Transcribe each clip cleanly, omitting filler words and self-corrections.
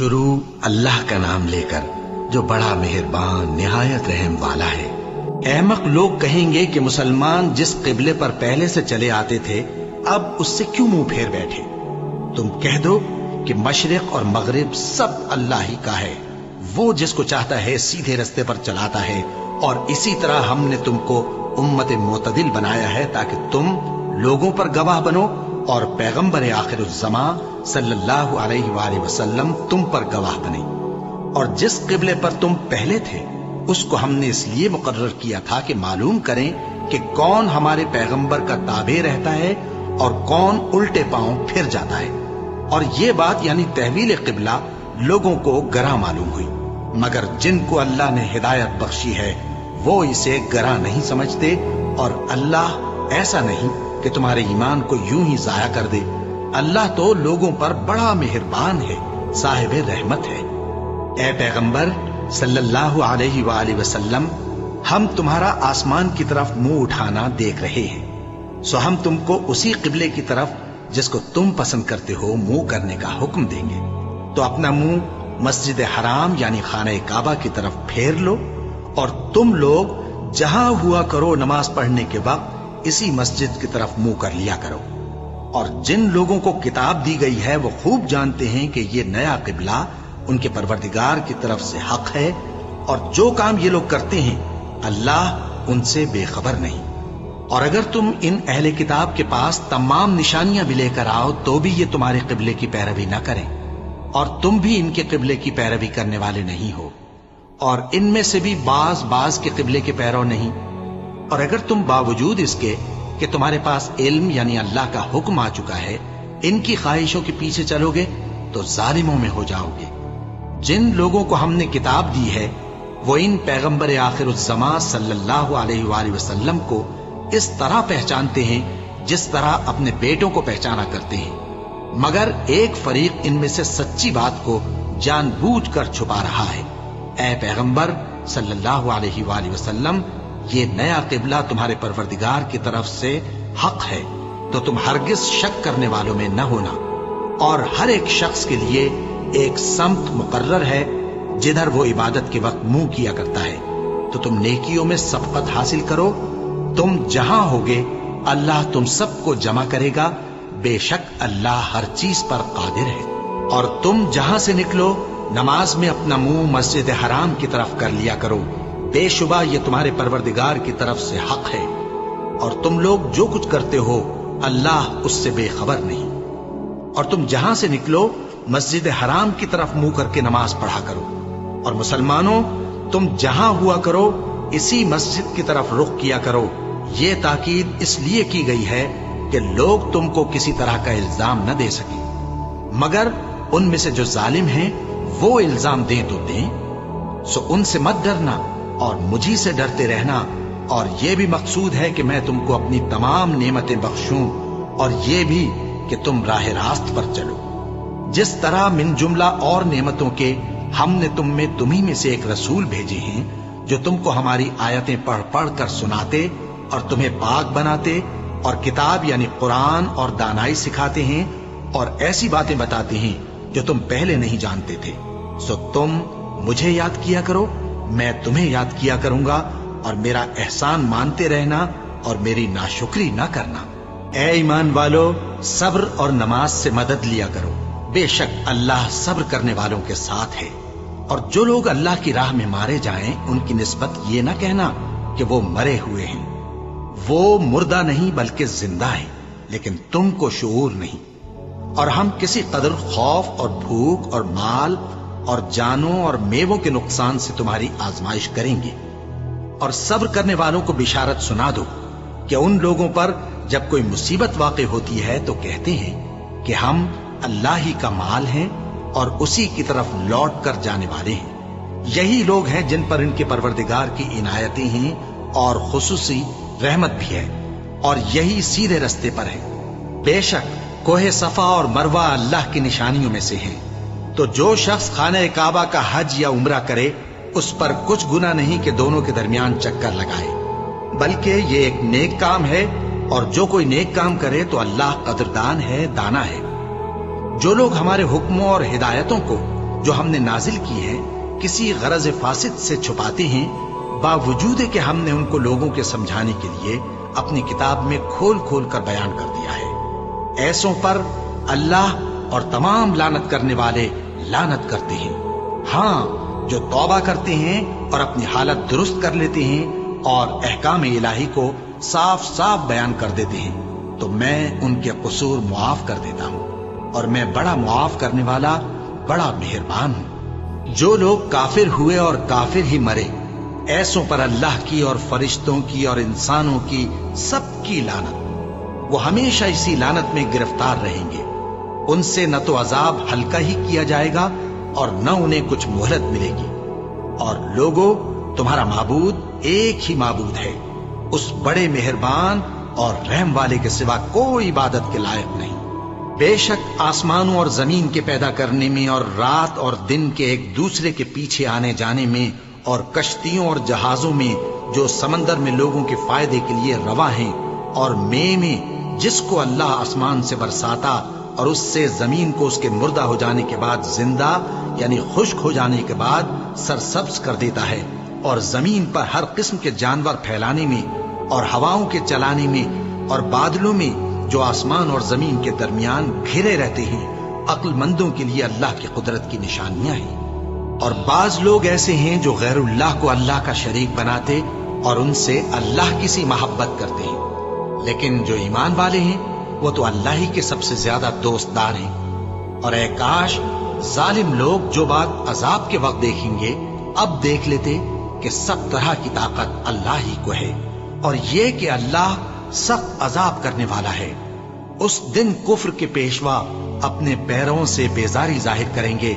शुरू अल्लाह का नाम लेकर जो बड़ा मेहरबान निहायत रहम वाला है। अहमक लोग कहेंगे कि मुसलमान जिस किबले पर पहले से चले आते थे अब उससे क्यों मुंह फेर बैठे। तुम कह दो कि मशरिक और मगरिब सब अल्लाह ही का है, वो जिसको चाहता है सीधे रास्ते पर चलाता है। और इसी तरह हमने तुमको उम्मत मोतदिल बनाया है ताकि तुम लोगों पर गवाह बनो और पैगंबर आखिरुज़्ज़मा सल्लल्लाहु अलैहि वसल्लम तुम पर गवाह बने। और जिस किबले पर तुम पहले थे उसको हमने इसलिए मुकर्रर किया था कि मालूम करें कि कौन हमारे पैगंबर का ताबे रहता है और कौन उल्टे पांव फिर जाता है। और ये बात यानी तहवील किबला लोगों को गरा मालूम हुई, मगर जिनको अल्लाह ने हिदायत बख्शी है वो इसे गरा नहीं समझते। और अल्लाह ऐसा नहीं कि तुम्हारे ईमान को यूं ही जाया कर दे। अल्लाह तो लोगों पर बड़ा मेहरबान है, साहिब रहमत है। ए पैगंबर सल्लल्लाहु अलैहि वसल्लम, हम तुम्हारा आसमान की तरफ मुंह उठाना देख रहे हैं, सो हम तुमको उसी किबले की तरफ जिसको तुम पसंद करते हो मुंह करने का हुक्म देंगे। तो अपना मुंह मस्जिद हराम यानी खाने काबा की तरफ फेर लो और तुम लोग जहां हुआ करो नमाज पढ़ने के वक्त इसी मस्जिद की तरफ मुंह कर लिया करो। और जिन लोगों को किताब दी गई है वो खूब जानते हैं कि ये नया किबला उनके परवरदिगार की तरफ से हक है, और जो काम ये लोग करते हैं अल्लाह उनसे बेखबर नहीं। और अगर तुम इन अहले किताब के पास तमाम निशानियां भी लेकर आओ तो भी ये तुम्हारे किबले की पैरवी न करें, और तुम भी इनके किबले की पैरवी करने वाले नहीं हो, और इनमें से भी बाज के किबले के पैरव नहीं। और अगर तुम बावजूद इसके कि तुम्हारे पास इल्म यानी अल्लाह का हुक्म आ चुका है इनकी ख्वाहिशों के पीछे चलोगे तो जालिमों में हो जाओगे। जिन लोगों को हमने किताब दी है वो इन पैगंबर आखिरुज़्ज़मा सल्लल्लाहु अलैहि वसल्लम को इस तरह पहचानते हैं जिस तरह अपने बेटों को पहचाना करते हैं, मगर एक फरीक इनमें से सच्ची बात को जानबूझकर छुपा रहा है। ऐ पैगंबर सल्लल्लाहु अलैहि वसल्लम, ये नया किबला तुम्हारे परवरदिगार की तरफ से हक है, तो तुम हरगिज शक करने वालों में न होना। और हर एक शख्स के लिए एक समत मुकर्रर है जिधर वो इबादत के वक्त मुंह किया करता है, तो तुम नेकियों में सबकत हासिल करो। तुम जहां होगे अल्लाह तुम सबको जमा करेगा, बेशक अल्लाह हर चीज पर कादिर है। और तुम जहां से निकलो नमाज में अपना मुंह मस्जिद हराम की तरफ कर लिया करो, बेशुबा ये तुम्हारे परवरदिगार की तरफ से हक है, और तुम लोग जो कुछ करते हो अल्लाह उससे बेखबर नहीं। और तुम जहां से निकलो मस्जिद हराम की तरफ मुंह करके नमाज पढ़ा करो। और मुसलमानों, तुम जहां हुआ करो इसी मस्जिद की तरफ रुख किया करो। ये ताकीद इसलिए की गई है कि लोग तुमको किसी तरह का इल्जाम न दे सके, मगर उनमें से जो जालिम हैं वो इल्जाम दें तो दें। सो उनसे मत डरना और मुझी से डरते रहना। और ये भी मकसूद है कि मैं तुमको अपनी तमाम नेमतें बख्शूं, और ये भी कि तुम राह रास्त पर चलो। जिस तरह मिन जुमला और नेमतों के हमने तुम्ही में से एक रसूल भेजे हैं जो तुमको हमारी आयतें पढ़ पढ़ कर सुनाते और तुम्हें पाक बनाते और किताब यानी कुरान और दानाई सिखाते हैं और ऐसी बातें बताते हैं जो तुम पहले नहीं जानते थे। सो तुम मुझे याद किया करो, मैं तुम्हें याद किया करूंगा, और मेरा एहसान मानते रहना और मेरी नाशुक्री ना करना। ए ईमान वालो, सब्र और नमाज से मदद लिया करो, बेशक अल्लाह सब्र करने वालों के साथ है। और जो लोग अल्लाह की राह में मारे जाएं उनकी निस्बत ये ना कहना कि वो मरे हुए हैं, वो मुर्दा नहीं बल्कि जिंदा है, लेकिन तुमको शऊर नहीं। और हम किसी कदर खौफ और भूख और माल और जानों और मेवों के नुकसान से तुम्हारी आजमाइश करेंगे। और सब्र करने वालों को बिशारत सुना दो कि उन लोगों पर जब कोई मुसीबत वाक़ई होती है तो कहते हैं कि हम अल्लाह ही का माल हैं और उसी की तरफ लौट कर जाने वाले हैं। यही लोग हैं जिन पर इनके परवरदिगार की इनायतें हैं और खुसूसी रहमत भी है, और यही सीधे रास्ते पर है। बेशक कोहे सफा और मरवा अल्लाह की निशानियों में से है। तो जो शख्स खाने काबा का हज या उम्रा करे उस पर कुछ गुना नहीं कि दोनों के दरमियान चक्कर लगाए, बल्कि ये एक नेक काम है, और जो कोई नेक काम करे तो अल्लाह कदरदान है, दाना है। जो लोग हमारे हुक्मों और हिदायतों को जो हमने नाजिल की हैं किसी गरज फासिद से छुपाते हैं, बावजूद कि हमने उनको लोगों के समझाने के लिए अपनी किताब में खोल खोल कर बयान कर दिया है। ऐसों पर अल्लाह और तमाम लानत करने वाले लानत करते हैं। हाँ, जो तौबा करते हैं और अपनी हालत दुरुस्त कर लेते हैं और अहकाम इलाही को साफ साफ बयान कर देते हैं, तो मैं उनके कसूर मुआफ कर देता हूं और मैं बड़ा मुआफ करने वाला, बड़ा मेहरबान हूं। जो लोग काफिर हुए और काफिर ही मरे, ऐसों पर अल्लाह की और फरिश्तों की और इंसानों की सबकी लानत। वो हमेशा इसी लानत में गिरफ्तार रहेंगे। उनसे न तो अजाब हल्का ही किया जाएगा और न उन्हें कुछ मोहलत मिलेगी। और लोगों, तुम्हारा माबूद एक ही माबूद है, उस बड़े मेहरबान और रहम वाले के सिवा कोई इबादत के लायक नहीं। बेशक आसमानों और जमीन के पैदा करने में और रात और दिन के एक दूसरे के पीछे आने जाने में और कश्तियों और जहाजों में जो समंदर में लोगों के फायदे के लिए रवा हैं, और में जिसको अल्लाह आसमान से बरसाता और उससे जमीन को उसके मुर्दा हो जाने के बाद जिंदा यानी खुश्क हो जाने के बाद सरसब्ज कर देता है, और जमीन पर हर किस्म के जानवर फैलाने में और हवाओं के चलाने में और बादलों में जो आसमान और जमीन के दरमियान घिरे रहते हैं, अक्लमंदों के लिए अल्लाह की कुदरत की निशानियां हैं। और बाज लोग ऐसे हैं जो गैरुल्लाह को अल्लाह का शरीक बनाते और उनसे अल्लाह की सी मोहब्बत करते हैं, लेकिन जो ईमान वाले हैं वो तो अल्लाह ही के सबसे ज्यादा दोस्तदार हैं। और ऐ काश जालिम लोग जो बात अजाब के वक्त देखेंगे अब देख लेते कि सब तरह की ताकत अल्लाह ही को है, और ये कि अल्लाह सख्त अजाब करने वाला है। उस दिन कुफ्र के पेशवा अपने पैरों से बेजारी जाहिर करेंगे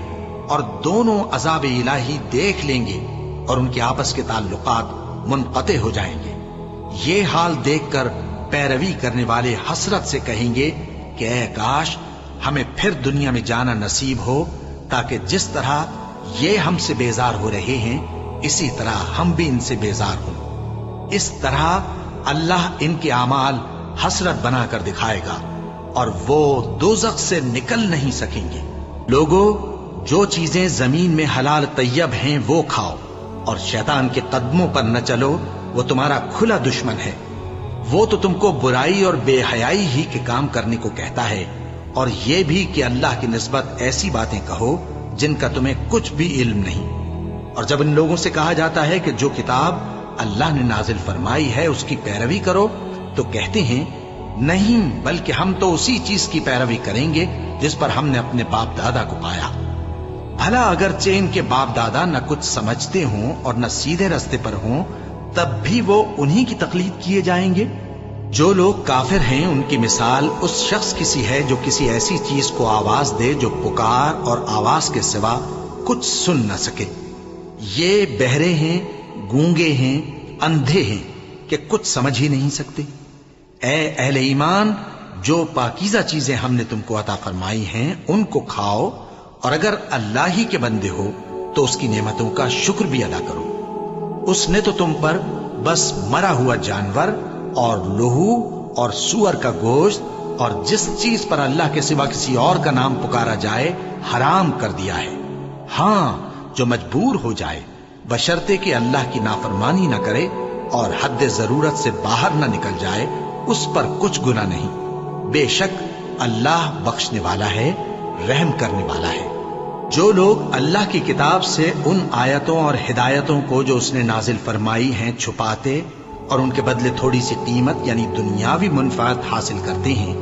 और दोनों अजाब इलाही देख लेंगे और उनके आपस के ताल्लुकात मुनक़ते हो जाएंगे। ये हाल देखकर पैरवी करने वाले हसरत से कहेंगे कि ऐ काश हमें फिर दुनिया में जाना नसीब हो, ताकि जिस तरह ये हमसे बेजार हो रहे हैं इसी तरह हम भी इनसे बेजार हों। इस तरह अल्लाह इनके आमाल हसरत बनाकर दिखाएगा और वो दोज़ख से निकल नहीं सकेंगे। लोगों, जो चीजें जमीन में हलाल तैयब हैं वो खाओ, और शैतान के कदमों पर न चलो, वो तुम्हारा खुला दुश्मन है। वो तो तुमको बुराई और बेहयाई ही के काम करने को कहता है, और ये भी कि अल्लाह की निस्बत ऐसी बातें कहो जिनका तुम्हें कुछ भी इल्म नहीं। और जब इन लोगों से कहा जाता है कि जो किताब अल्लाह ने नाजिल फरमाई है उसकी पैरवी करो, तो कहते हैं नहीं, बल्कि हम तो उसी चीज की पैरवी करेंगे जिस पर हमने अपने बाप दादा को पाया। भला अगरचे इनके बाप दादा न कुछ समझते हों और न सीधे रास्ते पर हों, तब भी वो उन्हीं की तकलीद किए जाएंगे। जो लोग काफिर हैं उनकी मिसाल उस शख्स की सी है जो किसी ऐसी चीज को आवाज दे जो पुकार और आवाज के सिवा कुछ सुन न सके। ये बहरे हैं, गूंगे हैं, अंधे हैं कि कुछ समझ ही नहीं सकते। ऐ अहले ईमान, जो पाकीज़ा चीजें हमने तुमको अता फरमाई हैं उनको खाओ, और अगर अल्लाह ही के बंदे हो तो उसकी नेमतों का शुक्र भी अदा करो। उसने तो तुम पर बस मरा हुआ जानवर और लोहू और सूअर का गोश्त और जिस चीज पर अल्लाह के सिवा किसी और का नाम पुकारा जाए हराम कर दिया है। हां, जो मजबूर हो जाए बशर्ते कि अल्लाह की नाफरमानी न करे और हद जरूरत से बाहर न निकल जाए, उस पर कुछ गुनाह नहीं। बेशक अल्लाह बख्शने वाला है, रहम करने वाला है। जो लोग अल्लाह की किताब से उन आयतों और हिदायतों को जो उसने नाजिल फरमाई हैं छुपाते और उनके बदले थोड़ी सी कीमत यानी दुनियावी मुनफात हासिल करते हैं,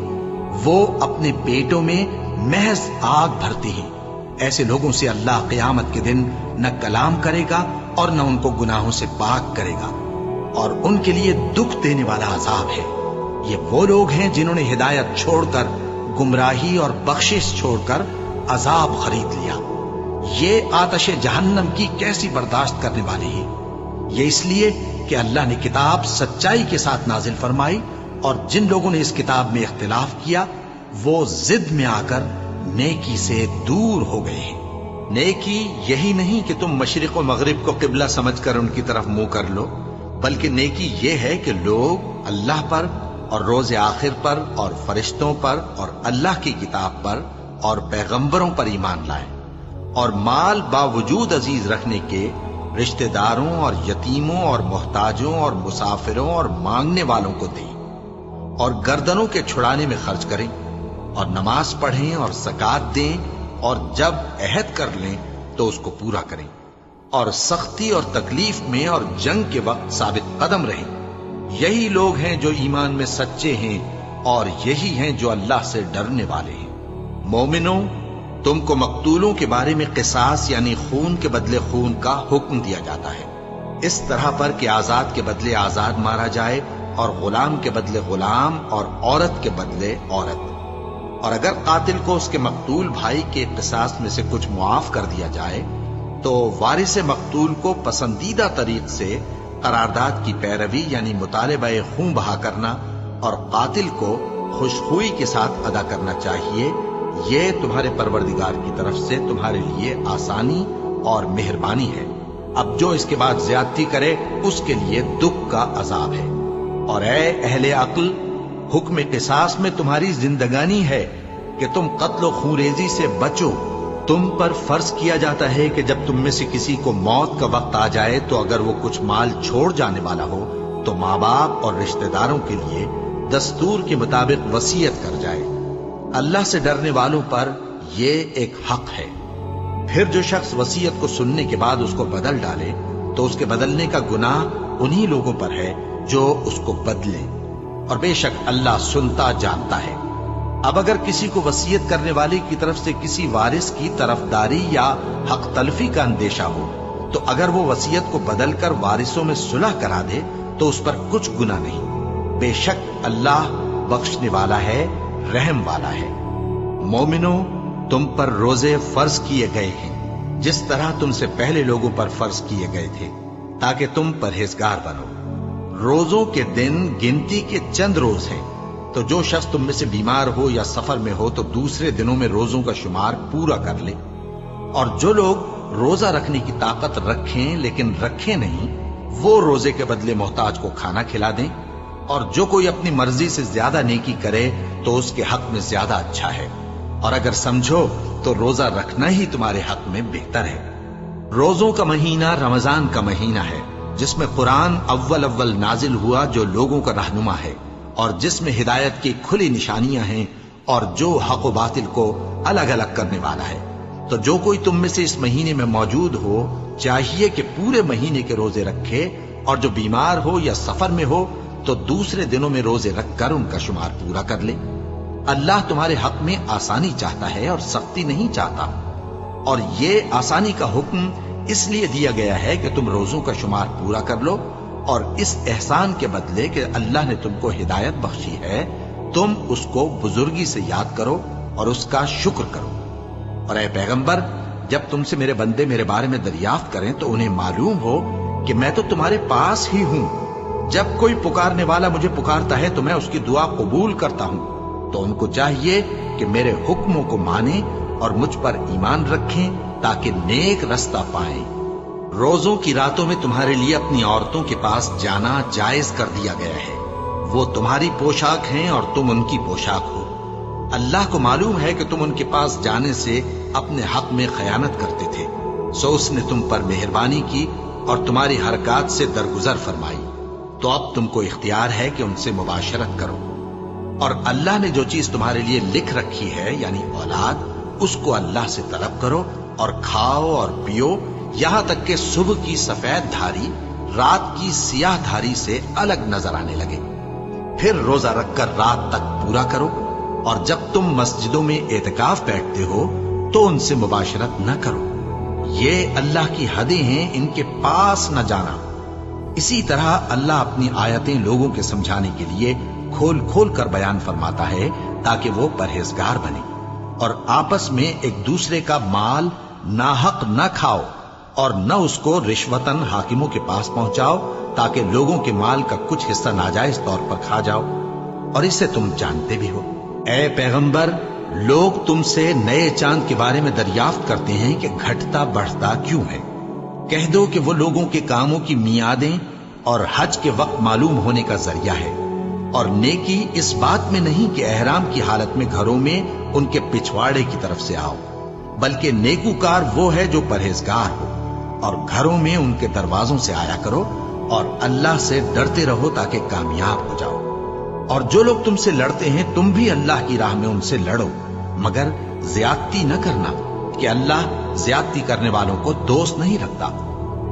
वो अपने पेटों में महज आग भरते हैं। ऐसे लोगों से अल्लाह क़यामत के दिन न कलाम करेगा और न उनको गुनाहों से पाक करेगा, और उनके लिए दुख देने वाला अजाब है। ये वो लोग हैं जिन्होंने हिदायत छोड़कर, गुमराही और बख्शिश छोड़कर अजाब खरीद लिया। ये आतशे जहन्नम की कैसी बर्दाश्त करने वाले हैं। ये इसलिए कि अल्लाह ने किताब सच्चाई के साथ नाजिल फरमाई, और जिन लोगों ने इस किताब में इख्तिलाफ किया वो जिद में आकर नेकी से दूर हो गए हैं। नेकी यही नहीं कि तुम मशरिक और मगरिब को किबला समझकर उनकी तरफ मुंह कर लो, बल्कि नेकी ये है कि लोग अल्लाह पर और रोज़े आखिर पर और फरिश्तों पर और अल्लाह की किताब पर और पैगंबरों पर ईमान लाएं اور مال باوجود عزیز رکھنے کے رشتہ داروں اور یتیموں اور محتاجوں اور مسافروں اور مانگنے والوں کو دیں، اور گردنوں کے چھڑانے میں خرچ کریں، اور نماز پڑھیں اور زکات دیں، اور جب عہد کر لیں تو اس کو پورا کریں، اور سختی اور تکلیف میں اور جنگ کے وقت ثابت قدم رہیں۔ یہی لوگ ہیں جو ایمان میں سچے ہیں، اور یہی ہیں جو اللہ سے ڈرنے والے ہیں۔ مومنوں، تم کو مقتولوں کے بارے میں قصاص یعنی خون کے بدلے خون کا حکم دیا جاتا ہے، اس طرح پر کہ آزاد کے بدلے آزاد مارا جائے، اور غلام کے بدلے غلام، اور عورت کے بدلے عورت۔ اور اگر قاتل کو اس کے مقتول بھائی کے قصاص میں سے کچھ معاف کر دیا جائے تو وارث مقتول کو پسندیدہ طریق سے قرارداد کی پیروی یعنی مطالبہ خون بہا کرنا اور قاتل کو خوشخوئی کے ساتھ ادا کرنا چاہیے۔ یہ تمہارے پروردگار کی طرف سے تمہارے لیے آسانی اور مہربانی ہے۔ اب جو اس کے بعد زیادتی کرے اس کے لیے دکھ کا عذاب ہے۔ اور اے اہل عقل، حکم قصاص میں تمہاری زندگانی ہے کہ تم قتل و خونریزی سے بچو۔ تم پر فرض کیا جاتا ہے کہ جب تم میں سے کسی کو موت کا وقت آ جائے تو اگر وہ کچھ مال چھوڑ جانے والا ہو تو ماں باپ اور رشتہ داروں کے لیے دستور کے مطابق وصیت کر جائے۔ اللہ سے ڈرنے والوں پر یہ ایک حق ہے۔ پھر جو شخص وصیت کو سننے کے بعد اس کو بدل ڈالے تو اس کے بدلنے کا گناہ انہی لوگوں پر ہے جو اس کو بدلیں، اور بے شک اللہ سنتا جانتا ہے۔ اب اگر کسی کو وصیت کرنے والے کی طرف سے کسی وارث کی طرفداری یا حق تلفی کا اندیشہ ہو تو اگر وہ وصیت کو بدل کر وارثوں میں صلح کرا دے تو اس پر کچھ گناہ نہیں، بے شک اللہ بخشنے والا ہے، رحم والا ہے۔ مومنوں، تم پر روزے فرض کیے گئے ہیں جس طرح تم سے پہلے لوگوں پر فرض کیے گئے تھے تاکہ تم پرہیزگار بنو۔ روزوں کے دن گنتی کے چند روز ہیں، تو جو شخص تم میں سے بیمار ہو یا سفر میں ہو تو دوسرے دنوں میں روزوں کا شمار پورا کر لے۔ اور جو لوگ روزہ رکھنے کی طاقت رکھیں لیکن رکھیں نہیں، وہ روزے کے بدلے محتاج کو کھانا کھلا دیں۔ اور جو کوئی اپنی مرضی سے زیادہ نیکی کرے تو اس کے حق میں زیادہ اچھا ہے، اور اگر سمجھو تو روزہ رکھنا ہی تمہارے حق میں بہتر ہے۔ روزوں کا مہینہ رمضان کا مہینہ ہے جس میں قرآن اول نازل ہوا، جو لوگوں کا رہنما ہے اور جس میں ہدایت کی کھلی نشانیاں ہیں، اور جو حق و باطل کو الگ الگ کرنے والا ہے۔ تو جو کوئی تم میں سے اس مہینے میں موجود ہو چاہیے کہ پورے مہینے کے روزے رکھے، اور جو بیمار ہو یا سفر میں ہو تو دوسرے دنوں میں روزے رکھ کر ان کا شمار پورا کر لے۔ اللہ تمہارے حق میں آسانی چاہتا ہے اور سختی نہیں چاہتا۔ اور یہ آسانی کا حکم اس لیے دیا گیا ہے کہ تم روزوں کا شمار پورا کر لو، اور اس احسان کے بدلے کہ اللہ نے تم کو ہدایت بخشی ہے تم اس کو بزرگی سے یاد کرو اور اس کا شکر کرو۔ اور اے پیغمبر، جب تم سے میرے بندے میرے بارے میں دریافت کریں تو انہیں معلوم ہو کہ میں تو تمہارے پاس ہی ہوں۔ جب کوئی پکارنے والا مجھے پکارتا ہے تو میں اس کی دعا قبول کرتا ہوں۔ تو ان کو چاہیے کہ میرے حکموں کو مانیں اور مجھ پر ایمان رکھیں تاکہ نیک رستہ پائیں۔ روزوں کی راتوں میں تمہارے لیے اپنی عورتوں کے پاس جانا جائز کر دیا گیا ہے۔ وہ تمہاری پوشاک ہیں اور تم ان کی پوشاک ہو۔ اللہ کو معلوم ہے کہ تم ان کے پاس جانے سے اپنے حق میں خیانت کرتے تھے، سو اس نے تم پر مہربانی کی اور تمہاری حرکات سے درگزر فرمائی۔ تو اب تم کو اختیار ہے کہ ان سے مباشرت کرو، اور اللہ نے جو چیز تمہارے لیے لکھ رکھی ہے یعنی اولاد، اس کو اللہ سے طلب کرو اور کھاؤ اور پیو، یہاں تک کہ صبح کی سفید دھاری رات کی سیاہ دھاری سے الگ نظر آنے لگے۔ پھر روزہ رکھ کر رات تک پورا کرو، اور جب تم مسجدوں میں اعتکاف بیٹھتے ہو تو ان سے مباشرت نہ کرو۔ یہ اللہ کی حدیں ہیں، ان کے پاس نہ جانا۔ اسی طرح اللہ اپنی آیتیں لوگوں کے سمجھانے کے لیے کھول کھول کر بیان فرماتا ہے تاکہ وہ پرہیزگار بنے، اور آپس میں ایک دوسرے کا مال ناحق نہ کھاؤ، اور نہ اس کو رشوتاً حاکموں کے پاس پہنچاؤ تاکہ لوگوں کے مال کا کچھ حصہ ناجائز طور پر کھا جاؤ، اور اسے تم جانتے بھی ہو۔ اے پیغمبر، لوگ تم سے نئے چاند کے بارے میں دریافت کرتے ہیں کہ گھٹتا بڑھتا کیوں ہے۔ کہہ دو کہ وہ لوگوں کے کاموں کی میعادیں اور حج کے وقت معلوم ہونے کا ذریعہ ہے، اور نیکی اس بات میں نہیں کہ احرام کی حالت میں گھروں میں ان کے پچھواڑے کی طرف سے آؤ، बल्कि नेकूकार वो है जो परहेजगार हो। और घरों में उनके दरवाजों से आया करो और अल्लाह से डरते रहो ताकि कामयाब हो जाओ। और जो लोग तुमसे लड़ते हैं तुम भी अल्लाह की राह में उनसे लड़ो, मगर ज्यादती न करना कि अल्लाह ज्यादती करने वालों को दोस्त नहीं रखता।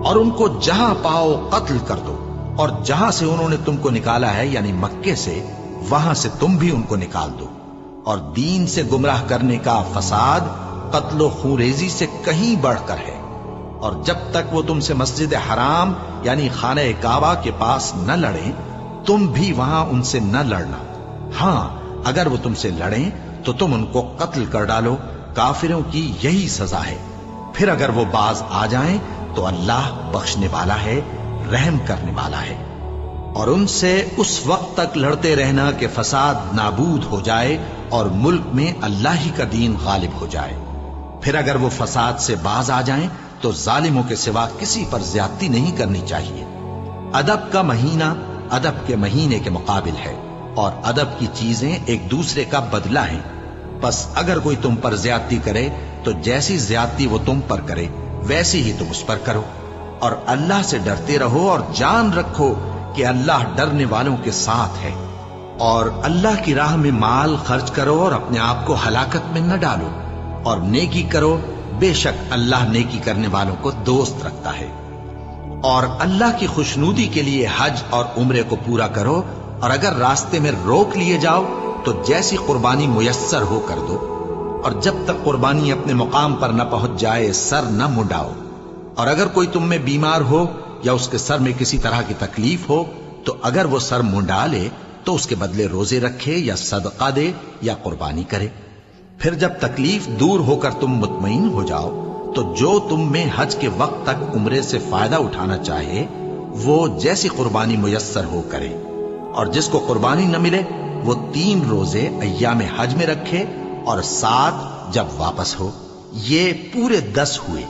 और उनको जहां पाओ कत्ल कर दो, और जहां से उन्होंने तुमको निकाला है यानी मक्के से, वहां से तुम भी उनको निकाल दो। और दीन से गुमराह करने का फसाद कत्लो खूरेजी से कहीं बढ़कर है। और जब तक वो तुमसे मस्जिद हराम यानी खाने काबा के पास न लड़े, तुम भी वहां उनसे न लड़ना। हां, अगर वो तुमसे लड़े तो तुम उनको कत्ल कर डालो। काफिरों की यही सजा है। फिर अगर वो बाज आ जाएं तो अल्लाह बख्शने वाला है, रहम करने वाला है। और उनसे उस वक्त तक लड़ते रहना कि फसाद नाबूद हो जाए और मुल्क में अल्लाह ही का दीन गालिब हो जाए। फिर अगर वो फसाद से बाज आ जाएं तो जालिमों के सिवा किसी पर ज्यादती नहीं करनी चाहिए। अदब का महीना अदब के महीने के मुकाबिल है, और अदब की चीजें एक दूसरे का बदला है। बस अगर कोई तुम पर ज्यादती करे तो जैसी ज्यादती वो तुम पर करे वैसी ही तुम उस पर करो। और अल्लाह से डरते रहो और जान रखो कि अल्लाह डरने वालों के साथ है। और अल्लाह की राह में माल खर्च करो और अपने आप को हलाकत में न डालो, और नेकी करो, बेशक अल्लाह नेकी करने वालों को दोस्त रखता है। और अल्लाह की खुशनूदी के लिए हज और उम्रे को पूरा करो, और अगर रास्ते में रोक लिए जाओ तो जैसी कुर्बानी मुयस्सर हो कर दो। और जब तक कुर्बानी अपने मुकाम पर न पहुंच जाए सर न मुंडाओ। और अगर कोई तुम में बीमार हो या उसके सर में किसी तरह की तकलीफ हो तो अगर वो सर मुंडा ले तो उसके बदले रोजे रखे या सदका दे या कुर्बानी करे। फिर जब तकलीफ दूर होकर तुम मुतमईन हो जाओ तो जो तुम में हज के वक्त तक उम्रे से फायदा उठाना चाहे वो जैसी कुर्बानी मुयस्सर हो करे। और जिसको कुर्बानी न मिले वो 3 रोजे अय्याम हज में रखे और 7 जब वापस हो। ये पूरे 10 हुए।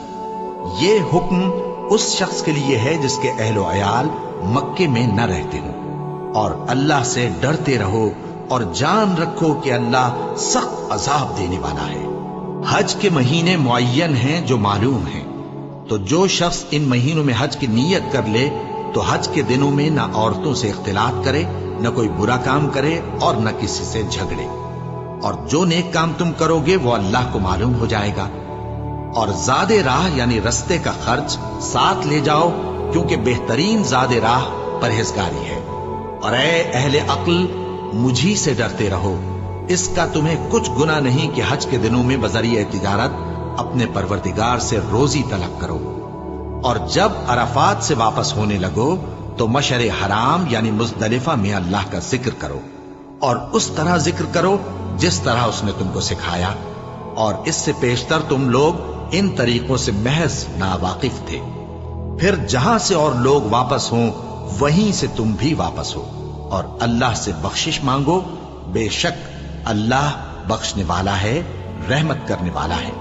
ये हुक्म उस शख्स के लिए है जिसके अहलो अयाल मक्के में न रहते हों। और अल्लाह से डरते रहो और जान रखो कि अल्लाह सख्त अजाब देने वाला है। हज के महीने मुअय्यन हैं जो मालूम हैं। तो जो शख्स इन महीनों में हज की नीयत कर ले तो हज के दिनों में न औरतों से इख्तिलात करे, न कोई बुरा काम करे और न किसी से झगड़े। और जो नेक काम तुम करोगे वो अल्लाह को मालूम हो जाएगा। और ज़ादे राह यानी रस्ते का खर्च साथ ले जाओ, क्योंकि बेहतरीन ज़ादे राह परहेजगारी है। और ए अहले अक्ल, मुझी से डरते रहो। इसका तुम्हें कुछ गुनाह नहीं कि हज के दिनों में बजरिए तिजारत अपने परवरदिगार से रोजी तलब करो। और जब अराफात से वापस होने लगो तो मशर हराम यानी मुज़दलिफा में अल्लाह का जिक्र करो, और उस तरह जिक्र करो जिस तरह उसने तुमको सिखाया। और इससे पेशतर तुम लोग इन तरीकों से महज नावाकिफ थे। फिर जहां से और लोग वापस हों वहीं से तुम भी वापस हो, और अल्लाह से बख्शिश मांगो। बेशक अल्लाह बख्शने वाला है, रहमत करने वाला है।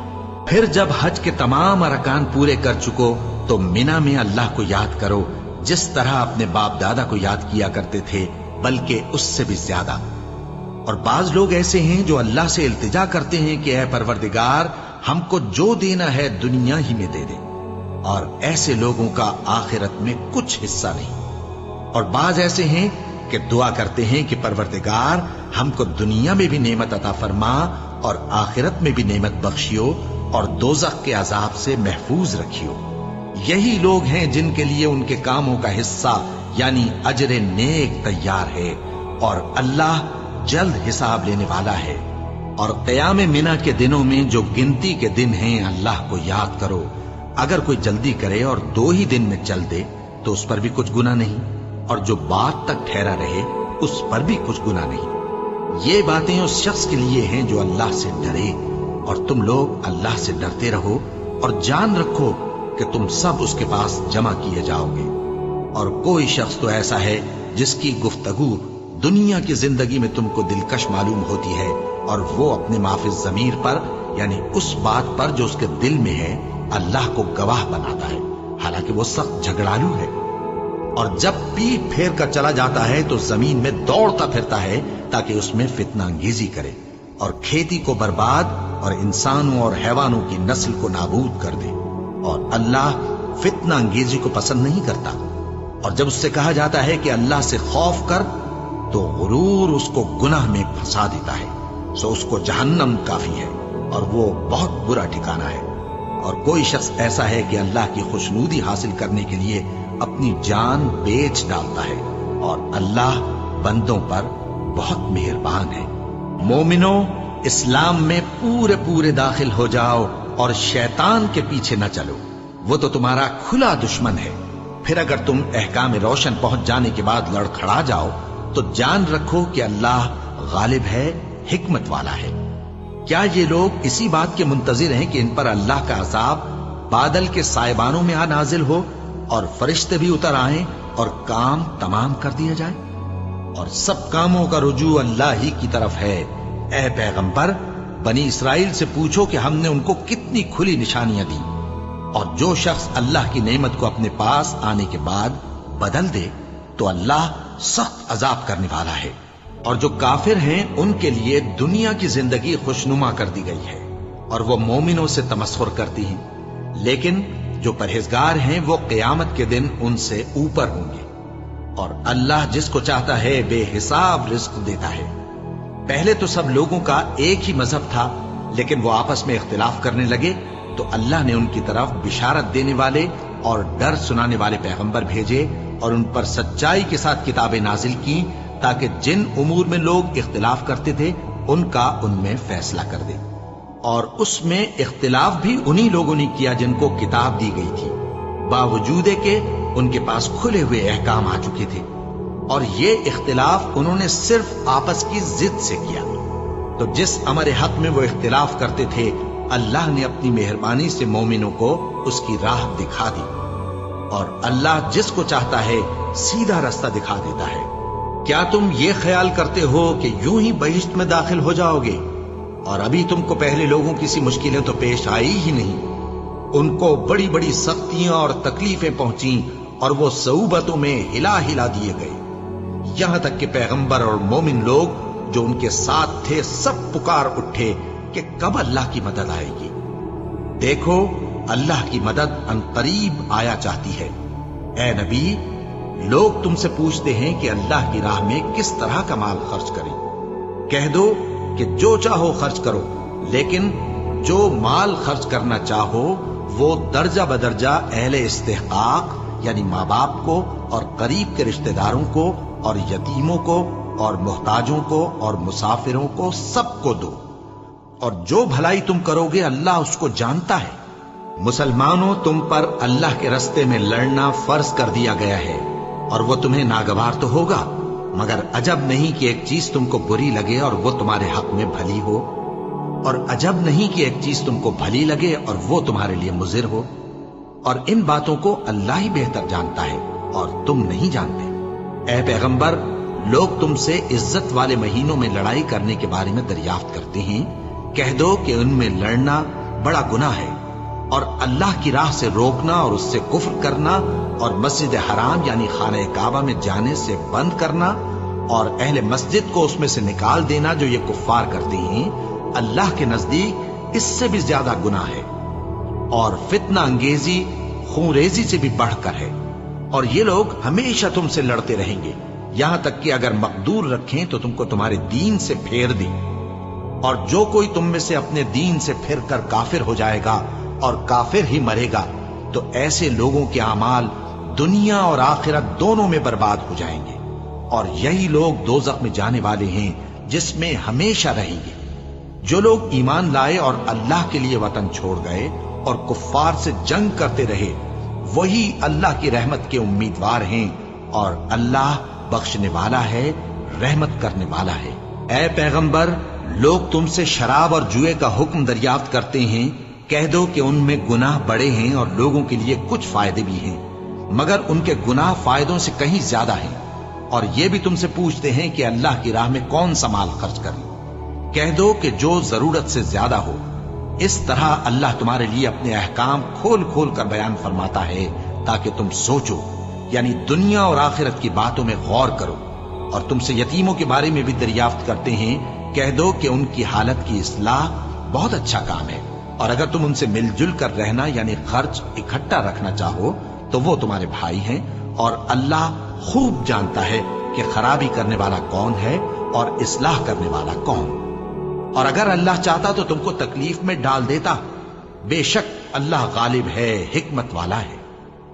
फिर जब हज के तमाम अरकान पूरे कर चुको तो मिना में अल्लाह को याद करो जिस तरह अपने बाप दादा को याद किया करते थे, बल्कि उससे भी ज्यादा। और बाज लोग ऐसे हैं जो अल्लाह से इल्तिजा करते हैं कि ऐ परवरदिगार, हमको जो देना है दुनिया ही में दे दे। और ऐसे लोगों का आखिरत में कुछ हिस्सा नहीं। और बाज ऐसे हैं कि दुआ करते हैं कि परवरदिगार, हमको दुनिया में भी नेमत अता फरमा और आखिरत में भी नेमत बख्शियो और दोज़ख के अजाब से महफूज रखियो। यही लोग हैं जिनके लिए उनके कामों का हिस्सा यानी अजरे नेक तैयार है, और अल्लाह जल्द हिसाब लेने वाला है। और क़याम मिना के दिनों में जो गिनती के दिन हैं अल्लाह को याद करो। अगर कोई जल्दी करे और 2 ही दिन में चल दे तो उस पर भी कुछ गुनाह नहीं, और जो बात तक ठहरा रहे उस पर भी कुछ गुनाह नहीं। ये बातें उस शख्स के लिए हैं जो अल्लाह से डरे। और तुम लोग अल्लाह से डरते रहो और जान रखो कि तुम सब उसके पास जमा किए जाओगे। और कोई शख्स तो ऐसा है जिसकी गुफ्तगू दुनिया की जिंदगी में तुमको दिलकश मालूम होती है, और वो अपने माफिज ज़मीर पर यानी उस बात पर जो उसके दिल में है अल्लाह को गवाह बनाता है, हालांकि वो सख्त झगड़ालू है। और जब पीठ फेर कर चला जाता है तो जमीन में दौड़ता फिरता है ताकि उसमें फितना अंगेजी करे और खेती को बर्बाद اور انسانوں اور حیوانوں کی نسل کو نابود کر دے۔ اور اللہ فتنہ انگیزی کو پسند نہیں کرتا، اور جب اس سے کہا جاتا ہے کہ اللہ سے خوف کر تو غرور اس کو گناہ میں پھنسا دیتا ہے، سو اس کو جہنم کافی ہے اور وہ بہت برا ٹھکانہ ہے۔ اور کوئی شخص ایسا ہے کہ اللہ کی خوشنودی حاصل کرنے کے لیے اپنی جان بیچ ڈالتا ہے، اور اللہ بندوں پر بہت مہربان ہے۔ مومنو، اسلام میں پورے داخل ہو جاؤ اور شیطان کے پیچھے نہ چلو، وہ تو تمہارا کھلا دشمن ہے۔ پھر اگر تم احکام روشن پہنچ جانے کے بعد لڑکھڑا جاؤ تو جان رکھو کہ اللہ غالب ہے، حکمت والا ہے۔ کیا یہ لوگ اسی بات کے منتظر ہیں کہ ان پر اللہ کا عذاب بادل کے سائبانوں میں نازل ہو اور فرشتے بھی اتر آئیں اور کام تمام کر دیا جائے؟ اور سب کاموں کا رجوع اللہ ہی کی طرف ہے۔ اے پیغمبر، بنی اسرائیل سے پوچھو کہ ہم نے ان کو کتنی کھلی نشانیاں دی، اور جو شخص اللہ کی نعمت کو اپنے پاس آنے کے بعد بدل دے تو اللہ سخت عذاب کرنے والا ہے۔ اور جو کافر ہیں ان کے لیے دنیا کی زندگی خوشنما کر دی گئی ہے، اور وہ مومنوں سے تمسخر کرتی ہیں، لیکن جو پرہیزگار ہیں وہ قیامت کے دن ان سے اوپر ہوں گے۔ اور اللہ جس کو چاہتا ہے بے حساب رزق دیتا ہے۔ پہلے تو سب لوگوں کا ایک ہی مذہب تھا، لیکن وہ آپس میں اختلاف کرنے لگے تو اللہ نے ان کی طرف بشارت دینے والے اور ڈر سنانے والے پیغمبر بھیجے، اور ان پر سچائی کے ساتھ کتابیں نازل کی، تاکہ جن امور میں لوگ اختلاف کرتے تھے ان کا ان میں فیصلہ کر دے۔ اور اس میں اختلاف بھی انہی لوگوں نے کیا جن کو کتاب دی گئی تھی، باوجود کہ ان کے پاس کھلے ہوئے احکام آ چکے تھے، اور یہ اختلاف انہوں نے صرف آپس کی ضد سے کیا۔ تو جس امر حق میں وہ اختلاف کرتے تھے اللہ نے اپنی مہربانی سے مومنوں کو اس کی راہ دکھا دی، اور اللہ جس کو چاہتا ہے سیدھا رستہ دکھا دیتا ہے۔ کیا تم یہ خیال کرتے ہو کہ یوں ہی بہشت میں داخل ہو جاؤ گے، اور ابھی تم کو پہلے لوگوں کی سی مشکلیں تو پیش آئی ہی نہیں؟ ان کو بڑی بڑی سختیاں اور تکلیفیں پہنچیں، اور وہ صعوبتوں میں ہلا ہلا دیے گئے، یہاں تک کہ پیغمبر اور مومن لوگ جو ان کے ساتھ تھے سب پکار اٹھے کہ کب اللہ کی مدد آئے گی۔ دیکھو، اللہ کی مدد عنقریب آیا چاہتی ہے۔ اے نبی، لوگ تم سے پوچھتے ہیں کہ اللہ کی راہ میں کس طرح کا مال خرچ کریں۔ کہہ دو کہ جو چاہو خرچ کرو، لیکن جو مال خرچ کرنا چاہو وہ درجہ بدرجہ اہل استحقاق یعنی ماں باپ کو اور قریب کے رشتہ داروں کو اور یتیموں کو اور محتاجوں کو اور مسافروں کو سب کو دو، اور جو بھلائی تم کرو گے اللہ اس کو جانتا ہے۔ مسلمانوں، تم پر اللہ کے رستے میں لڑنا فرض کر دیا گیا ہے، اور وہ تمہیں ناگوار تو ہوگا، مگر عجب نہیں کہ ایک چیز تم کو بری لگے اور وہ تمہارے حق میں بھلی ہو، اور عجب نہیں کہ ایک چیز تم کو بھلی لگے اور وہ تمہارے لیے مضر ہو، اور ان باتوں کو اللہ ہی بہتر جانتا ہے اور تم نہیں جانتے۔ اے پیغمبر، لوگ تم سے عزت والے مہینوں میں لڑائی کرنے کے بارے میں دریافت کرتے ہیں، کہہ دو کہ ان میں لڑنا بڑا گناہ ہے، اور اللہ کی راہ سے روکنا اور اس سے کفر کرنا اور مسجد حرام یعنی خانہ کعبہ میں جانے سے بند کرنا اور اہل مسجد کو اس میں سے نکال دینا جو یہ کفار کرتے ہیں، اللہ کے نزدیک اس سے بھی زیادہ گناہ ہے، اور فتنہ انگیزی خون ریزی سے بھی بڑھ کر ہے۔ اور یہ لوگ ہمیشہ تم سے لڑتے رہیں گے، یہاں تک کہ اگر مقدور رکھیں تو تم کو تمہارے دین سے پھیر دیں، اور جو کوئی تم میں سے اپنے دین سے پھر کر کافر ہو جائے گا اور کافر ہی مرے گا تو ایسے لوگوں کے اعمال دنیا اور آخرت دونوں میں برباد ہو جائیں گے، اور یہی لوگ دوزخ میں جانے والے ہیں جس میں ہمیشہ رہیں گے۔ جو لوگ ایمان لائے اور اللہ کے لیے وطن چھوڑ گئے اور کفار سے جنگ کرتے رہے وہی اللہ کی رحمت کے امیدوار ہیں، اور اللہ بخشنے والا ہے، رحمت کرنے والا ہے۔ اے پیغمبر، لوگ تم سے شراب اور جوئے کا حکم دریافت کرتے ہیں، کہہ دو کہ ان میں گناہ بڑے ہیں اور لوگوں کے لیے کچھ فائدے بھی ہیں، مگر ان کے گناہ فائدوں سے کہیں زیادہ ہیں۔ اور یہ بھی تم سے پوچھتے ہیں کہ اللہ کی راہ میں کون سا مال خرچ کریں، کہہ دو کہ جو ضرورت سے زیادہ ہو۔ اس طرح اللہ تمہارے لیے اپنے احکام کھول کھول کر بیان فرماتا ہے تاکہ تم سوچو، یعنی دنیا اور آخرت کی باتوں میں غور کرو۔ اور تم سے یتیموں کے بارے میں بھی دریافت کرتے ہیں، کہہ دو کہ ان کی حالت کی اصلاح बहुत अच्छा काम है। और अगर तुम उनसे मिलजुल कर रहना यानी खर्च इकट्ठा रखना चाहो तो वो तुम्हारे भाई हैं, और अल्लाह खूब जानता है कि खराबी करने वाला कौन है और इस्लाह करने वाला कौन। और अगर अल्लाह चाहता तो तुमको तकलीफ में डाल देता, बेशक अल्लाह गालिब है, हिकमत वाला है।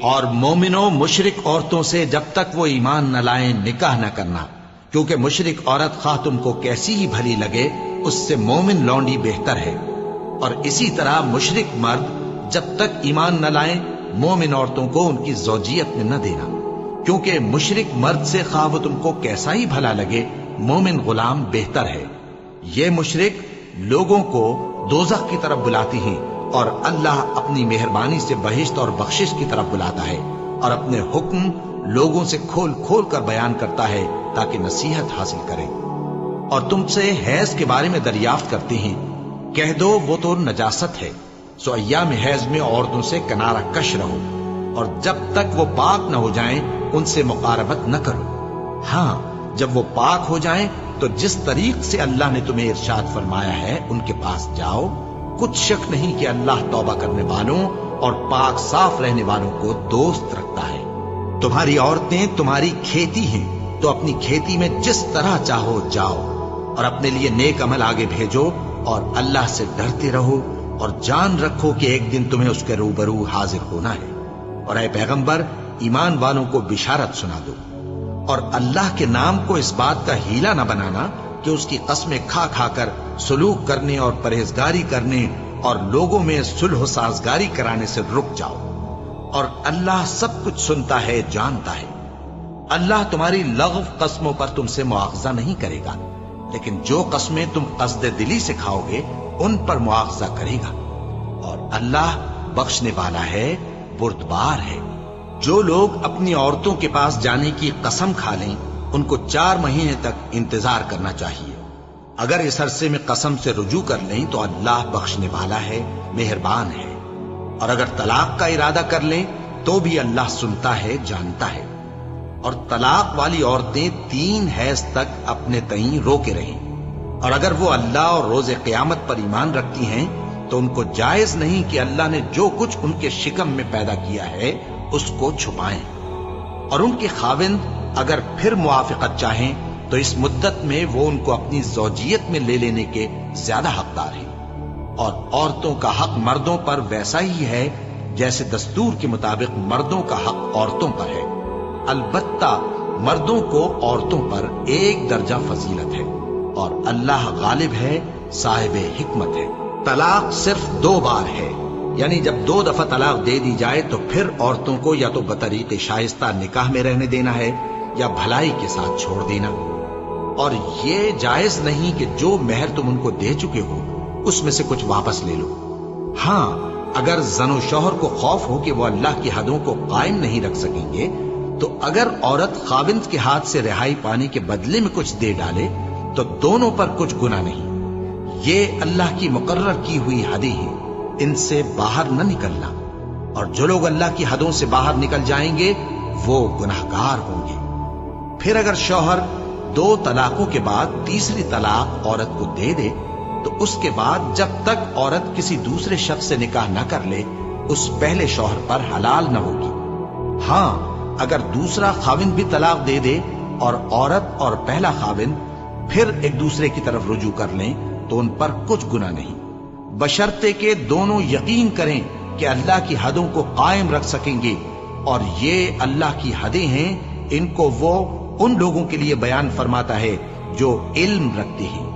और मोमिनो, मुशरिक औरतों से जब तक वो ईमान न लाएं निकाह न करना, क्योंकि मुशरिक औरत खा तुमको कैसी ही भली लगे उससे मोमिन लौंडी बेहतर है। और इसी तरह मुशरिक मर्द जब तक ईमान न लाएं मोमिन औरतों को उनकी ज़ौजियत में न देना, क्योंकि मुशरिक मर्द से खा वो तुमको कैसा ही भला लगे मोमिन गुलाम बेहतर है। ये मुशरिक लोगों को दोज़ख की तरफ बुलाती हैं, और अल्लाह अपनी मेहरबानी से बहिश्त और बख्शिश की तरफ बुलाता है, और अपने हुक्म लोगों से खोल खोल कर बयान करता है ताकि नसीहत हासिल करें। और तुमसे हैज के बारे में दरियाफ्त करते हैं, कह दो वो तो नजासत है, सो अय्याम हैज में औरतों से किनारा कश रहो, और जब तक वो पाक न हो जाएं उनसे मुकारबत न करो। हाँ, जब वो पाक हो जाएं तो जिस तरीक से अल्लाह ने तुम्हें इरशाद फरमाया है उनके पास जाओ। कुछ शक नहीं कि अल्लाह तौबा करने वालों और पाक साफ रहने वालों को दोस्त रखता है। तुम्हारी औरतें तुम्हारी खेती हैं, तो अपनी खेती में जिस तरह चाहो जाओ, और अपने लिए नेक अमल आगे भेजो, और अल्लाह से डरते रहो, और जान रखो कि एक दिन तुम्हें उसके रूबरू हाजिर होना है। और ऐ पैगंबर, ईमान वालों को बिशारत सुना दो, और अल्लाह के नाम को इस बात का हीला न बनाना कि उसकी कस्में खा खाकर सुलूक करने और परहेजगारी करने और लोगों में सुलह साजगारी कराने से रुक जाओ। और अल्लाह सब कुछ सुनता है, जानता है। अल्लाह तुम्हारी लग़व कस्मों पर तुमसे मुआवजा नहीं करेगा, लेकिन जो कस्में तुम कसदे दिली से खाओगे उन पर मुआवजा करेगा। और अल्लाह बख्शने वाला है, बुर्दबार है। जो लोग अपनी औरतों के पास जाने की कसम खा लें उनको 4 महीने तक इंतजार करना चाहिए। अगर इस अरसे में कसम से रुजू कर लें तो अल्लाह बख्शने वाला है, मेहरबान है। और अगर तलाक का इरादा कर लें तो भी अल्लाह सुनता है, जानता है। और तलाक वाली औरतें 3 हैज तक अपने तईं रोके रहें। और अगर वो अल्लाह और रोजे क़यामत पर ईमान रखती हैं तो उनको जायज नहीं कि अल्लाह ने जो कुछ उनके शिकम में पैदा किया है उसको छुपाएं। और उनके खाविंद अगर फिर मुआफ़िक़त चाहें तो इस मुद्दत में वो उनको अपनी ज़ौजियत में ले लेने के ज्यादा हकदार हैं। और औरतों का हक मर्दों पर वैसा ही है जैसे दस्तूर के मुताबिक मर्दों का हक औरतों पर है। अलबत्ता मर्दों को औरतों पर 1 दर्जा फजीलत है, और अल्लाह गालिब है, साहिब हिकमत है। तलाक सिर्फ 2 बार है, यानी जब 2 दफा तलाक दे दी जाए तो फिर औरतों को या तो बतरीक़े शाइस्ता निकाह में रहने देना है या भलाई के साथ छोड़ देना। और ये जायज नहीं कि जो मेहर तुम उनको दे चुके हो उसमें से कुछ वापस ले लो। हाँ, अगर जनो शौहर को खौफ हो कि वो अल्लाह की हदों को कायम नहीं रख सकेंगे तो अगर औरत खाविंद के हाथ से रिहाई पाने के बदले में कुछ दे डाले तो दोनों पर कुछ गुनाह नहीं। ये अल्लाह की मुकर्रर की हुई हदें हैं, इनसे बाहर न निकलना। और जो लोग अल्लाह की हदों से बाहर निकल जाएंगे वो गुनाहगार होंगे। फिर अगर शौहर 2 तलाकों के बाद तीसरी तलाक औरत को दे दे तो उसके बाद जब तक औरत किसी दूसरे शख्स से निकाह न कर ले उस पहले शौहर पर हलाल न होगी। हाँ, अगर दूसरा खाविंद भी तलाक दे दे और औरत और पहला खाविंद फिर एक दूसरे की तरफ रुजू कर लें तो उन पर कुछ गुनाह नहीं, बशर्ते के दोनों यकीन करें कि अल्लाह की हदों को कायम रख सकेंगे। और ये अल्लाह की हदें हैं, इनको वो उन लोगों के लिए बयान फरमाता है जो इल्म रखते हैं।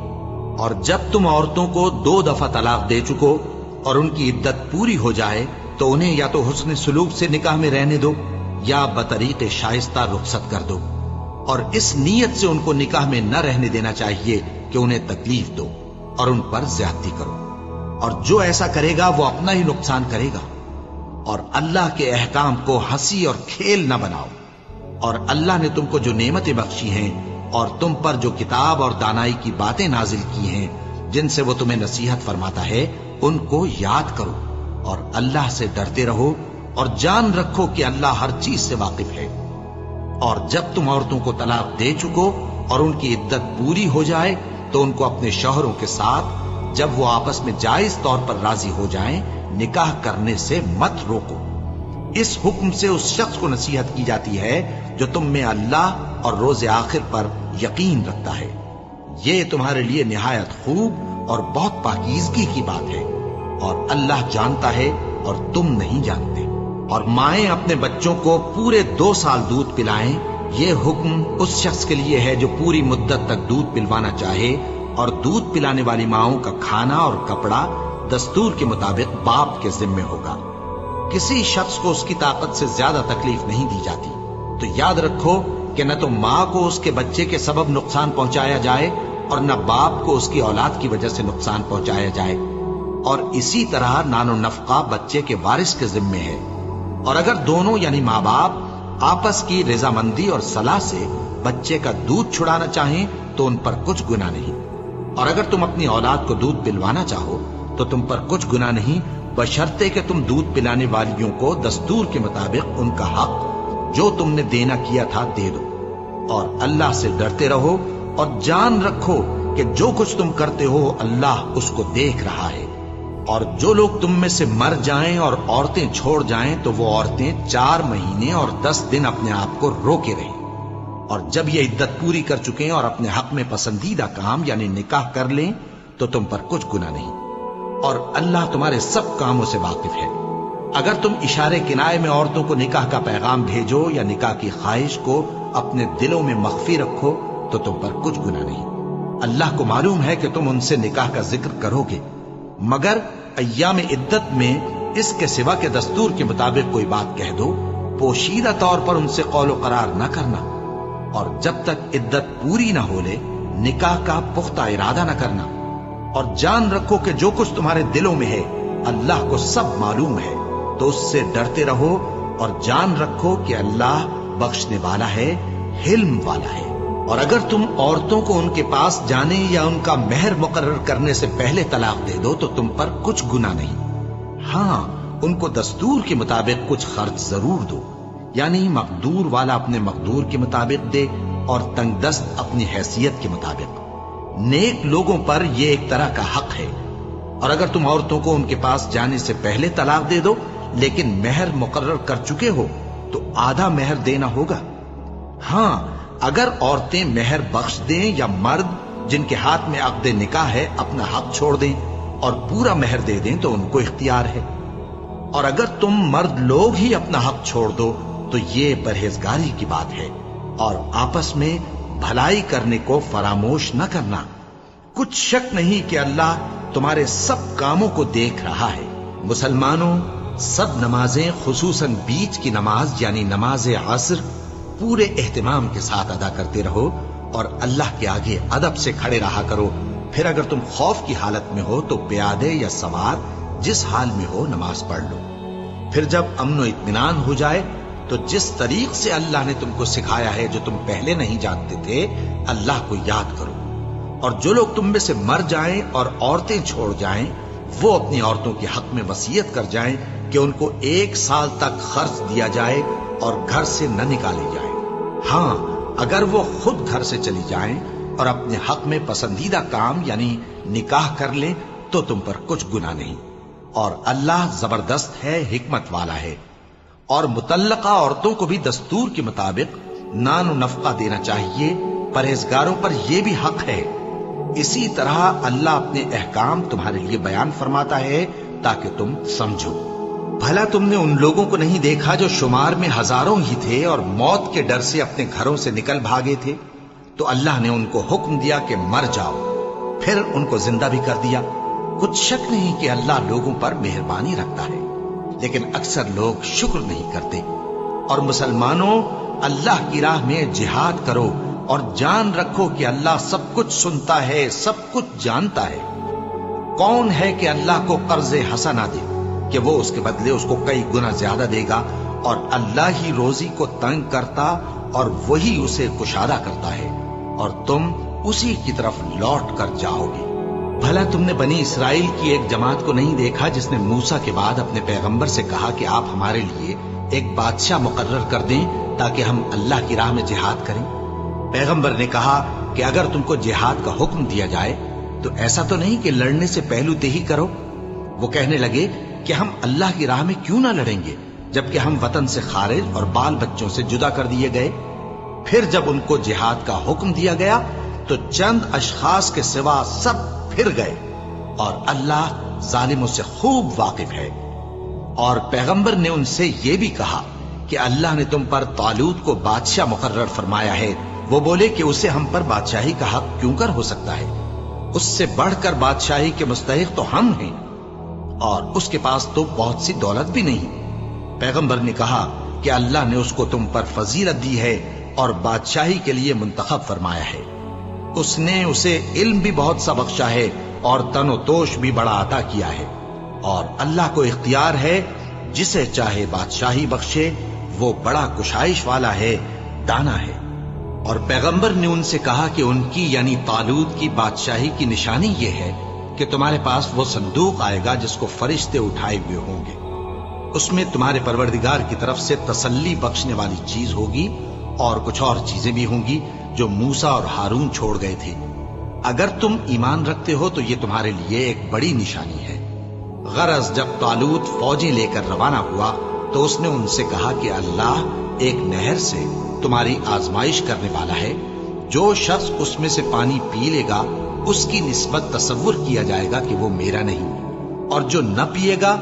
और जब तुम औरतों को 2 दफा तलाक दे चुको और उनकी इद्दत पूरी हो जाए तो उन्हें या तो हुस्न सुलूक से निकाह में रहने दो या बतरीक़े शाइस्ता रुखसत कर दो। और इस नीयत से उनको निकाह में न रहने देना चाहिए कि उन्हें तकलीफ दो और उन पर ज्यादती करो। और जो ऐसा करेगा वो अपना ही नुकसान करेगा। और अल्लाह के अहकाम को हंसी और खेल न बनाओ। और अल्लाह ने तुमको जो नेमतें बख्शी हैं और तुम पर जो किताब और दानाई की बातें नाजिल की हैं जिनसे वो तुम्हें नसीहत फरमाता है उनको याद करो और अल्लाह से डरते रहो और जान रखो कि अल्लाह हर चीज से वाकिफ है। और जब तुम औरतों को तलाक दे चुको और उनकी इद्दत पूरी हो जाए तो उनको अपने शौहरों के साथ جب وہ آپس میں جائز طور پر راضی ہو جائیں نکاح کرنے سے مت روکو۔ اس حکم سے اس شخص کو نصیحت کی جاتی ہے جو تم میں اللہ اور روز آخر پر یقین رکھتا ہے۔ یہ تمہارے لیے نہایت خوب اور بہت پاکیزگی کی بات ہے، اور اللہ جانتا ہے اور تم نہیں جانتے۔ اور مائیں اپنے بچوں کو پورے 2 سال دودھ پلائیں، یہ حکم اس شخص کے لیے ہے جو پوری مدت تک دودھ پلوانا چاہے، اور دودھ پلانے والی ماؤں کا کھانا اور کپڑا دستور کے مطابق باپ کے ذمے ہوگا۔ کسی شخص کو اس کی طاقت سے زیادہ تکلیف نہیں دی جاتی، تو یاد رکھو کہ نہ تو ماں کو اس کے بچے کے سبب نقصان پہنچایا جائے اور نہ باپ کو اس کی اولاد کی وجہ سے نقصان پہنچایا جائے، اور اسی طرح نان و نفقہ بچے کے وارث کے ذمے ہے۔ اور اگر دونوں یعنی ماں باپ آپس کی رضامندی اور صلاح سے بچے کا دودھ چھڑانا چاہیں تو ان پر کچھ گناہ نہیں، اور اگر تم اپنی اولاد کو دودھ پلوانا چاہو تو تم پر کچھ گناہ نہیں، بشرطے کہ تم دودھ پلانے والیوں کو دستور کے مطابق ان کا حق جو تم نے دینا کیا تھا دے دو۔ اور اللہ سے ڈرتے رہو اور جان رکھو کہ جو کچھ تم کرتے ہو اللہ اس کو دیکھ رہا ہے۔ اور جو لوگ تم میں سے مر جائیں اور عورتیں چھوڑ جائیں تو وہ عورتیں 4 مہینے اور 10 دن اپنے آپ کو روکے رہیں، اور جب یہ عدت پوری کر چکیں اور اپنے حق میں پسندیدہ کام یعنی نکاح کر لیں تو تم پر کچھ گناہ نہیں، اور اللہ تمہارے سب کاموں سے واقف ہے۔ اگر تم اشارے کنائے میں عورتوں کو نکاح کا پیغام بھیجو یا نکاح کی خواہش کو اپنے دلوں میں مخفی رکھو تو تم پر کچھ گناہ نہیں۔ اللہ کو معلوم ہے کہ تم ان سے نکاح کا ذکر کرو گے، مگر ایام عدت میں اس کے سوا کے دستور کے مطابق کوئی بات کہہ دو، پوشیدہ طور پر ان سے قول و قرار نہ کرنا، اور جب تک عدت پوری نہ ہو لے نکاح کا پختہ ارادہ نہ کرنا۔ اور جان رکھو کہ جو کچھ تمہارے دلوں میں ہے اللہ کو سب معلوم ہے، تو اس سے ڈرتے رہو اور جان رکھو کہ اللہ بخشنے والا ہے، حلم والا ہے۔ اور اگر تم عورتوں کو ان کے پاس جانے یا ان کا مہر مقرر کرنے سے پہلے طلاق دے دو تو تم پر کچھ گناہ نہیں، ہاں ان کو دستور کے مطابق کچھ خرچ ضرور دو، یعنی مقدور والا اپنے مقدور کے مطابق دے اور تنگ دست اپنی حیثیت کے مطابق۔ نیک لوگوں پر یہ ایک طرح کا حق ہے۔ اور اگر تم عورتوں کو ان کے پاس جانے سے پہلے طلاق دے دو لیکن مہر مقرر کر چکے ہو تو آدھا مہر دینا ہوگا۔ ہاں اگر عورتیں مہر بخش دیں یا مرد جن کے ہاتھ میں عقد نکاح ہے اپنا حق چھوڑ دیں اور پورا مہر دے دیں تو ان کو اختیار ہے۔ اور اگر تم مرد لوگ ہی اپنا حق چھوڑ دو تو یہ پرہیزگاری کی بات ہے، اور آپس میں بھلائی کرنے کو فراموش نہ کرنا۔ کچھ شک نہیں کہ اللہ تمہارے سب کاموں کو دیکھ رہا ہے۔ مسلمانوں، سب نمازیں خصوصاً بیچ کی نماز یعنی نماز عصر پورے اہتمام کے ساتھ ادا کرتے رہو اور اللہ کے آگے ادب سے کھڑے رہا کرو۔ پھر اگر تم خوف کی حالت میں ہو تو پیادے یا سوار جس حال میں ہو نماز پڑھ لو۔ پھر جب امن و اطمینان ہو جائے تو جس طریق سے اللہ نے تم کو سکھایا ہے جو تم پہلے نہیں جانتے تھے اللہ کو یاد کرو۔ اور جو لوگ تم میں سے مر جائیں اور عورتیں چھوڑ جائیں وہ اپنی عورتوں کے حق میں وصیت کر جائیں کہ ان کو 1 سال تک خرچ دیا جائے اور گھر سے نہ نکالی جائے۔ ہاں اگر وہ خود گھر سے چلی جائیں اور اپنے حق میں پسندیدہ کام یعنی نکاح کر لیں تو تم پر کچھ گناہ نہیں، اور اللہ زبردست ہے، حکمت والا ہے۔ اور مطلقہ عورتوں کو بھی دستور کے مطابق نان و نفقہ دینا چاہیے، پرہیزگاروں پر یہ بھی حق ہے۔ اسی طرح اللہ اپنے احکام تمہارے لیے بیان فرماتا ہے تاکہ تم سمجھو۔ بھلا تم نے ان لوگوں کو نہیں دیکھا جو شمار میں ہزاروں ہی تھے اور موت کے ڈر سے اپنے گھروں سے نکل بھاگے تھے؟ تو اللہ نے ان کو حکم دیا کہ مر جاؤ، پھر ان کو زندہ بھی کر دیا۔ کچھ شک نہیں کہ اللہ لوگوں پر مہربانی رکھتا ہے، لیکن اکثر لوگ شکر نہیں کرتے۔ اور مسلمانوں، اللہ کی راہ میں جہاد کرو اور جان رکھو کہ اللہ سب کچھ سنتا ہے، سب کچھ جانتا ہے۔ کون ہے کہ اللہ کو قرض حسنہ دے کہ وہ اس کے بدلے اس کو کئی گنا زیادہ دے گا؟ اور اللہ ہی روزی کو تنگ کرتا اور وہی اسے کشادہ کرتا ہے، اور تم اسی کی طرف لوٹ کر جاؤ گے۔ بھلا تم نے بنی اسرائیل کی ایک جماعت کو نہیں دیکھا جس نے موسیٰ کے بعد اپنے پیغمبر سے کہا کہ آپ ہمارے لیے ایک بادشاہ مقرر کر دیں تاکہ ہم اللہ کی راہ میں جہاد کریں؟ پیغمبر نے کہا کہ اگر تم کو جہاد کا حکم دیا جائے تو ایسا تو نہیں کہ لڑنے سے پہلو تہی کرو؟ وہ کہنے لگے کہ ہم اللہ کی راہ میں کیوں نہ لڑیں گے جبکہ ہم وطن سے خارج اور بال بچوں سے جدا کر دیے گئے۔ پھر جب ان کو جہاد کا حکم دیا گیا تو چند اشخاص کے سوا سب پھر گئے، اور اللہ ظالموں سے خوب واقف ہے۔ اور پیغمبر نے ان سے یہ بھی کہا کہ اللہ نے تم پر طالوت کو بادشاہ مقرر فرمایا ہے۔ وہ بولے کہ اسے ہم پر بادشاہی کا حق کیوں کر ہو سکتا ہے؟ اس سے بڑھ کر بادشاہی کے مستحق تو ہم ہیں، اور اس کے پاس تو بہت سی دولت بھی نہیں۔ پیغمبر نے کہا کہ اللہ نے اس کو تم پر فضیلت دی ہے اور بادشاہی کے لیے منتخب فرمایا ہے۔ اس نے اسے علم بھی بہت سا بخشا ہے اور تن و توش بھی بڑا عطا کیا ہے، اور اللہ کو اختیار ہے جسے چاہے بادشاہی بخشے، وہ بڑا کشائش والا ہے، دانا ہے۔ اور پیغمبر نے ان سے کہا کہ ان کی یعنی طالوت کی بادشاہی کی نشانی یہ ہے کہ تمہارے پاس وہ صندوق آئے گا جس کو فرشتے اٹھائے ہوئے ہوں گے۔ اس میں تمہارے پروردگار کی طرف سے تسلی بخشنے والی چیز ہوگی، اور کچھ اور چیزیں بھی ہوں گی جو موسیٰ اور ہارون چھوڑ گئے تھے۔ اگر تم ایمان رکھتے ہو تو یہ تمہارے لیے ایک بڑی نشانی ہے۔ غرض جب طالوت فوجیں لے کر روانہ ہوا تو اس نے ان سے کہا کہ اللہ ایک نہر سے تمہاری آزمائش کرنے والا ہے، جو شخص اس میں سے پانی پی لے گا اس کی نسبت تصور کیا جائے گا کہ وہ میرا نہیں، اور جو نہ پیے گا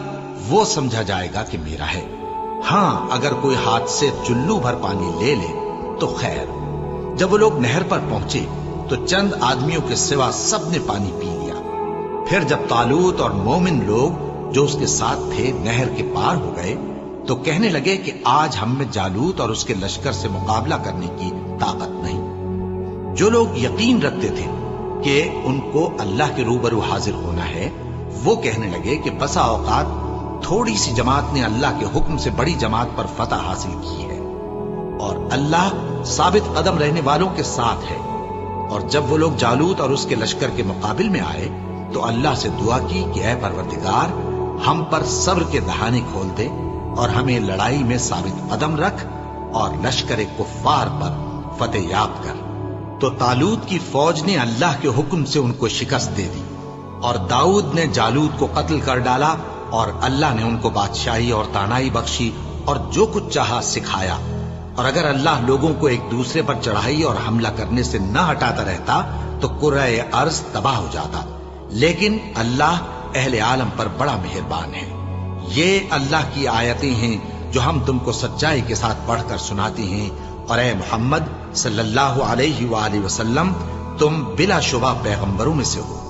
وہ سمجھا جائے گا کہ میرا ہے۔ ہاں اگر کوئی ہاتھ سے چلو بھر پانی لے لے تو خیر۔ جب وہ لوگ نہر پر پہنچے تو چند آدمیوں کے سوا سب نے پانی پی لیا۔ پھر جب طالوت اور مومن لوگ جو اس کے ساتھ تھے نہر کے پار ہو گئے تو کہنے لگے کہ آج ہم میں جالوت اور اس کے لشکر سے مقابلہ کرنے کی طاقت نہیں۔ جو لوگ یقین رکھتے تھے کہ ان کو اللہ کے روبرو حاضر ہونا ہے، وہ کہنے لگے کہ بسا اوقات تھوڑی سی جماعت نے اللہ کے حکم سے بڑی جماعت پر فتح حاصل کی ہے، اور اللہ ثابت قدم رہنے والوں کے ساتھ ہے۔ اور جب وہ لوگ جالوت اور اس کے لشکر کے مقابل میں آئے تو اللہ سے دعا کی کہ اے پروردگار، ہم پر صبر کے دہانے کھول دے اور ہمیں لڑائی میں ثابت قدم رکھ اور لشکر کفار پر فتح یاب کر۔ تو طالوت کی فوج نے اللہ کے حکم سے ان کو شکست دے دی، اور داؤد نے جالوت کو قتل کر ڈالا، اور اللہ نے ان کو بادشاہی اور دانائی بخشی اور جو کچھ چاہا سکھایا۔ اور اگر اللہ لوگوں کو ایک دوسرے پر چڑھائی اور حملہ کرنے سے نہ ہٹاتا رہتا تو کرۂ ارض تباہ ہو جاتا، لیکن اللہ اہل عالم پر بڑا مہربان ہے۔ یہ اللہ کی آیتیں ہیں جو ہم تم کو سچائی کے ساتھ پڑھ کر سناتے ہیں، اور اے محمد صلی اللہ علیہ وآلہ وسلم، تم بلا شبہ پیغمبروں میں سے ہو۔